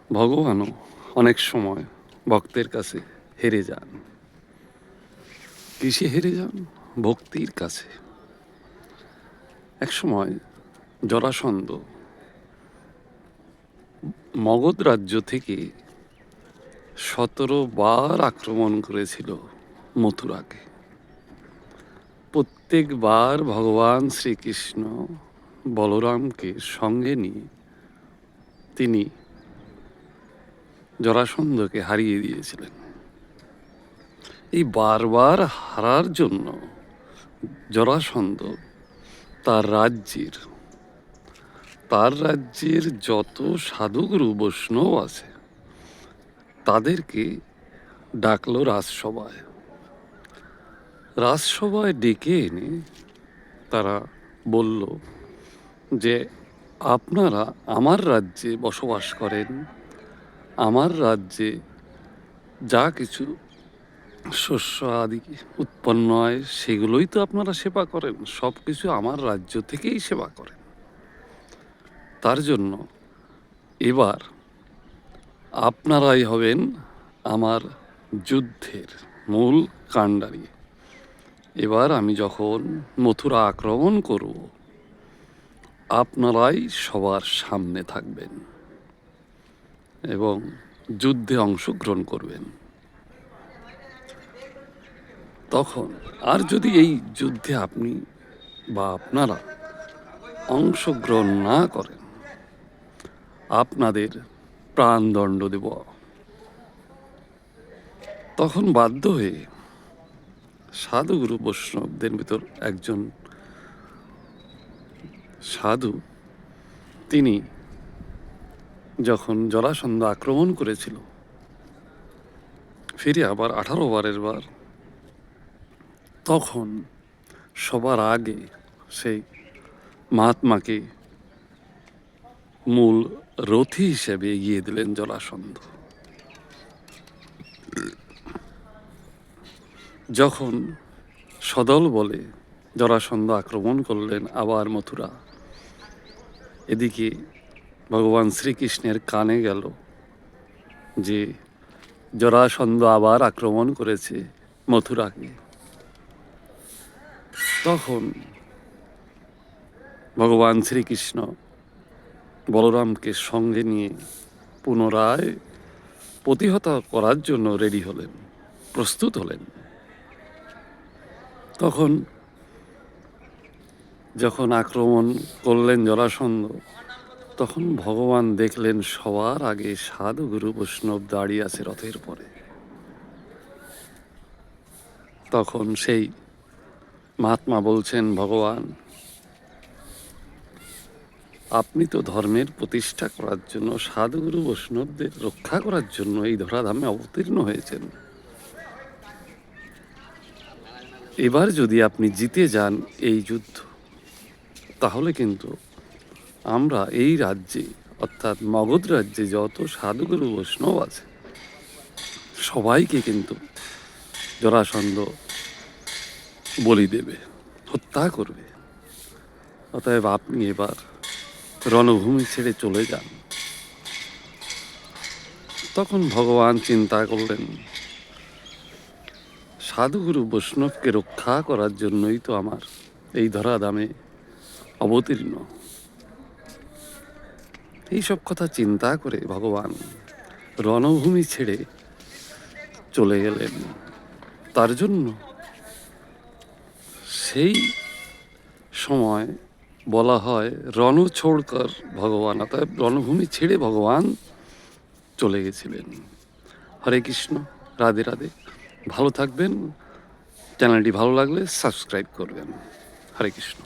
ভগবানও অনেক সময় ভক্তের কাছে হেরে যান। কিসে হেরে যান? ভক্তির কাছে। এক সময় জরাসন্ধ মগধ রাজ্য থেকে 17 বার আক্রমণ করেছিল মথুরাকে। প্রত্যেকবার ভগবান শ্রীকৃষ্ণ বলরামকে সঙ্গে নিয়ে তিনি জরাসন্ধকে হারিয়ে দিয়েছিলেন। এই বারবার হারার জন্য জরাসন্ধ তার রাজ্যের যত সাধুগুরু বৈষ্ণব আছে তাদেরকে ডাকলো রাজসভায় ডেকে এনে তারা বলল যে আপনারা আমার রাজ্যে বসবাস করেন, আমার রাজ্যে যা কিছু শস্য আদি উৎপন্ন হয় সেগুলোই তো আপনারা সেবা করেন, সব কিছু আমার রাজ্য থেকেই সেবা করেন। তার জন্য এবার আপনারাই হবেন আমার যুদ্ধের মূল কাণ্ডারী। এবার আমি যখন মথুরা আক্রমণ করব আপনারাই সবার সামনে থাকবেন এবং যুদ্ধে অংশগ্রহণ করবেন। তখন আর যদি এই যুদ্ধে আপনি বা আপনারা অংশগ্রহণ না করেন আপনাদের প্রাণদণ্ড দেব। তখন বাধ্য হয়ে সাধুগুরু বৈষ্ণবদের ভিতর একজন সাধু তিনি যখন জরাসন্ধ আক্রমণ করেছিল ফিরে আবার 18 বার তখন সবার আগে সেই মহাত্মাকে মূল রথী হিসেবে এগিয়ে দিলেন জরাসন্ধ। যখন সদল বলে জরাসন্ধ আক্রমণ করলেন আবার মথুরা, এদিকে ভগবান শ্রীকৃষ্ণের কানে গেল যে জরাসন্ধ আবার আক্রমণ করেছে মথুরাকে। তখন ভগবান শ্রীকৃষ্ণ বলরামকে সঙ্গে নিয়ে পুনরায় প্রতিহত করার জন্য রেডি হলেন, প্রস্তুত হলেন। তখন যখন আক্রমণ করলেন জরাসন্ধ তখন ভগবান দেখলেন সবার আগে সাধুগুরু বৈষ্ণব দাঁড়িয়ে আছে রথের পরে। তখন সেই মহাত্মা বলছেন, ভগবান আপনি তো ধর্মের প্রতিষ্ঠা করার জন্য সাধুগুরু বৈষ্ণবদের রক্ষা করার জন্য এই ধরাধামে অবতীর্ণ হয়েছেন। এবার যদি আপনি জিতে যান এই যুদ্ধ তাহলে কিন্তু আমরা এই রাজ্যে অর্থাৎ মগধ রাজ্যে যত সাধুগুরু বৈষ্ণব আছে সবাইকে কিন্তু জরাসন্ধ বলি দেবে, হত্যা করবে। অতএব আপনি এবার রণভূমি ছেড়ে চলে যান। তখন ভগবান চিন্তা করলেন সাধুগুরু বৈষ্ণবকে রক্ষা করার জন্যই তো আমার এই ধরাধামে অবতীর্ণ। এইসব কথা চিন্তা করে ভগবান রণভূমি ছেড়ে চলে গেলেন। তার জন্য সেই সময় বলা হয় রণ ছোড়কর ভগবান, অর্থাৎ রণভূমি ছেড়ে ভগবান চলে গেছিলেন। হরে কৃষ্ণ, রাধে রাধে। ভালো থাকবেন। চ্যানেলটি ভালো লাগলে সাবস্ক্রাইব করবেন। হরে কৃষ্ণ।